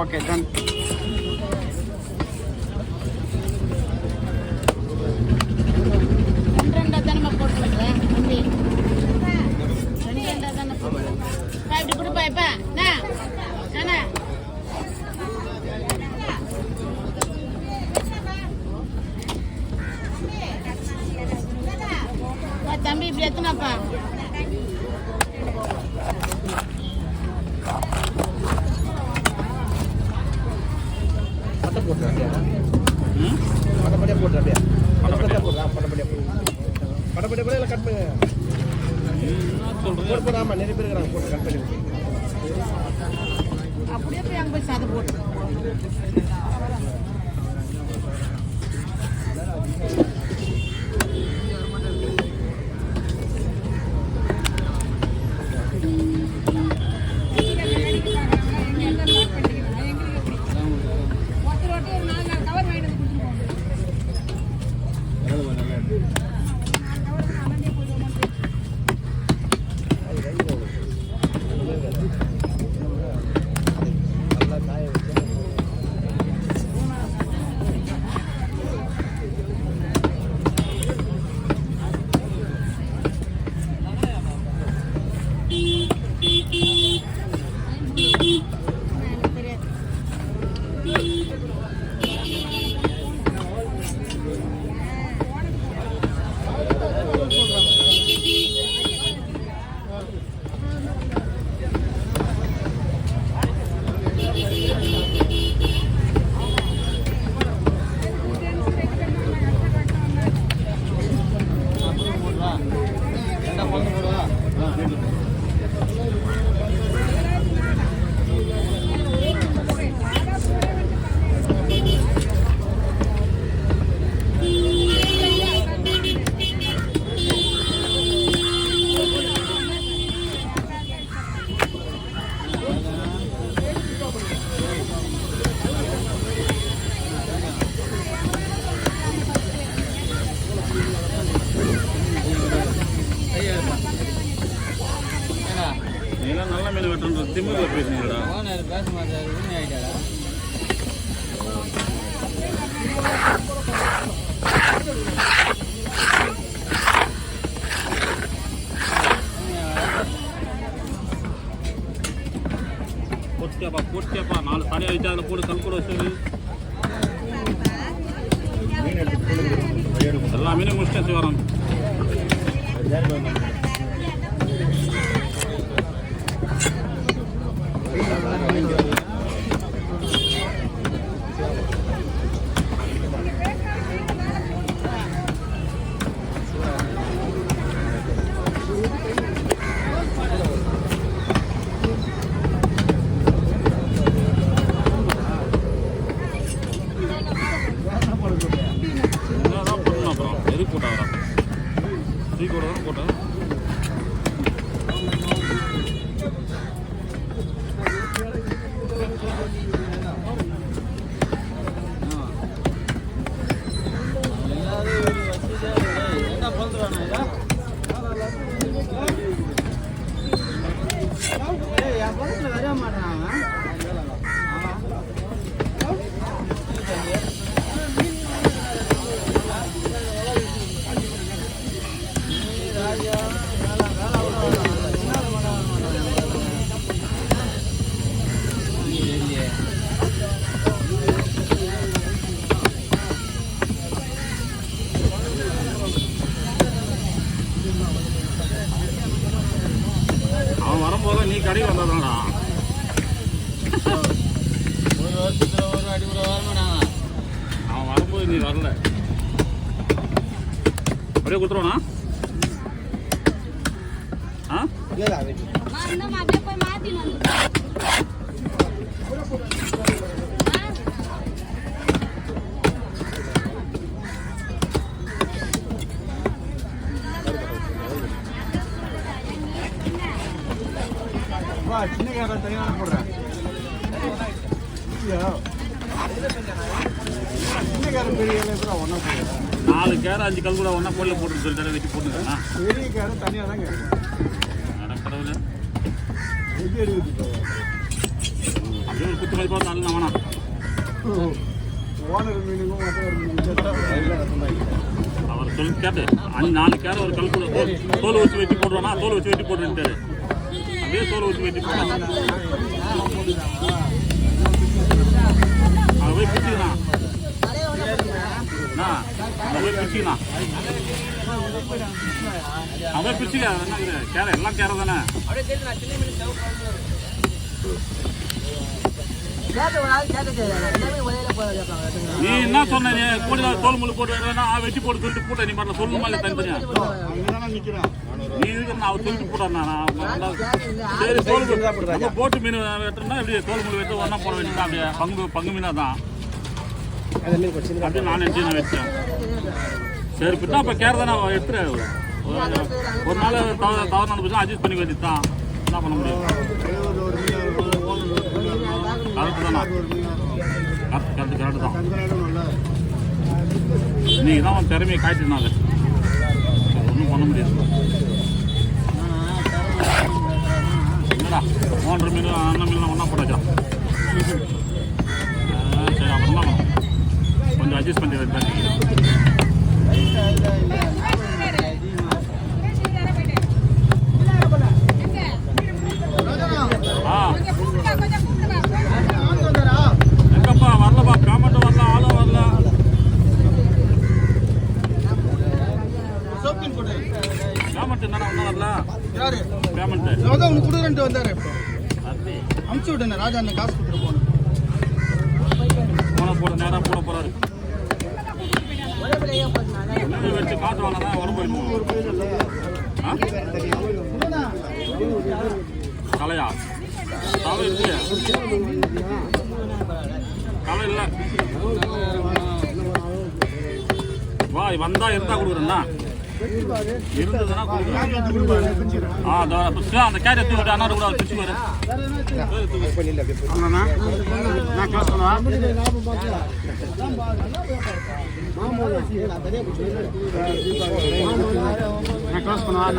Okay done. ரெண்டா தானே போட்டுருக்கேன் தம்பி, ரெண்டா தானே போட்டுருக்கேன். இப்படி கொடுப்பா இப்ப என்ன தம்பி இப்படி எத்தனாப்பா? அப்படியே போய் அங்கே போய் சாதம் போட்டு நல்ல மீன் வெட்டுறது திமுக பேசுனீங்களா? பேச மாட்டாரு, உண்மை ஆயிட்டாரா? போட்டியாப்பா 4 சாடியாக வச்சு அதில் போட்டு கல் கூட வச்சு எல்லா மீனும் முடிச்சு வரோம். நீ கடைக்கு வந்தாதானா ஒரு வருஷத்துல ஒரு அடி கூட வரமாட்டாங்க. அவன் வரும்போது நீ வரல, அப்படியே கொடுத்துருவானா? சின்ன கேரளா தனியாக போடுறேன். சின்ன கேரம் பெரிய கூட ஒன்றா போடுறேன். 4 கேரம் 5 கல் கூட ஒன்றா பொருள் போட்டு சொல்லிட்டு வச்சு போட்டுருக்கேன். பெரிய கேரம் தனியாக தான் கிடைக்கும். கடவுள் எப்படி எடுக்குது? இவர் குத்து மதிப்பாக தரலாம் வேணாம். ஓனர் மீனுக்கும் மற்ற ஒரு மீன் அவர் சொல்லி கேட்டு 4 கேரை ஒரு கல் கூட தோல் வச்சு வெட்டி போடுவானா, தோல் வச்சு வெட்டி போடுறேன்ட்டு அப்படியே தோல் வச்சு வெட்டி போடுவாங்க. அதை போய் பிடிச்சிக்கண்ணா, அதை போய் பிடிச்சிக்கண்ணா, அவன் போய் பிடிச்சிக்க. என்ன கேரை எல்லாம் கேரை தானே. நீ என்ன சொன்ன, நீ கூடி தோல் முள்ளு போட்டு வெட்டி போட்டு சொல்லிட்டு போட்ட. நீ மட்டும் சொல்லணுமா இல்லை தனித்தனியா? நிற்கிறான். நீ இதுக்கு அவர் சொல்லிட்டு போட்டாண்ணா. சரி தோல் நம்ம போட்டு மீன் வெட்டுறா இப்படி தோல் முள்ளு வெட்டு ஒன்றா போட வேண்டியதான். அப்படியே பங்கு மீனாக தான் அப்படியே நான் நினச்சி நான் வச்சேன். சரி பின்னா இப்போ கேர் தானே எடுத்துரு. ஒரு நாள் தவறு போச்சு அட்ஜஸ்ட் பண்ணி வேண்டியது தான். என்ன பண்ண முடியும்? கரெக்டு தானா? கரெக்டு தான். இன்னைக்கு தான் அவன் திறமையை காய்ச்சினாங்க. ஒன்றும் பண்ண முடியாது. என்னடா 3 மீன் அண்ணன் மீன்லாம் ஒன்றா போட்டாச்சா? சரி அப்புறம் தான் கொஞ்சம் அட்ஜஸ்ட் பண்ணி வைப்பேன். எங்கப்பா வரலப்பா, பேமெண்ட் வரல, ஆளும் வரல. பேமெண்ட் என்னடா ஒன்றும் வரல. யாரு பேமெண்ட் அதான் உனக்கு கொடுக்குறேன்ட்டு வந்தாரு. இப்போ அமுச்சு விட்டேன் ராஜா, அந்த காசு கொடுத்துட்டு போன போட நேராக போட போறாரு. வச்சு காசு வாங்கினா உடம்பு தலையா தலை இல்லையா? தலை இல்லை. வா வந்தா இருந்தா கொடுக்குறேன்னா இருந்ததுன்னா கொடுக்குறேன். அந்த கேரி எடுத்து விட்டு அண்ணா கூட பிடிச்சி வரு. நான் க்ளோஸ் பண்ணுவா. நான் க்ளோஸ் பண்ணுவா.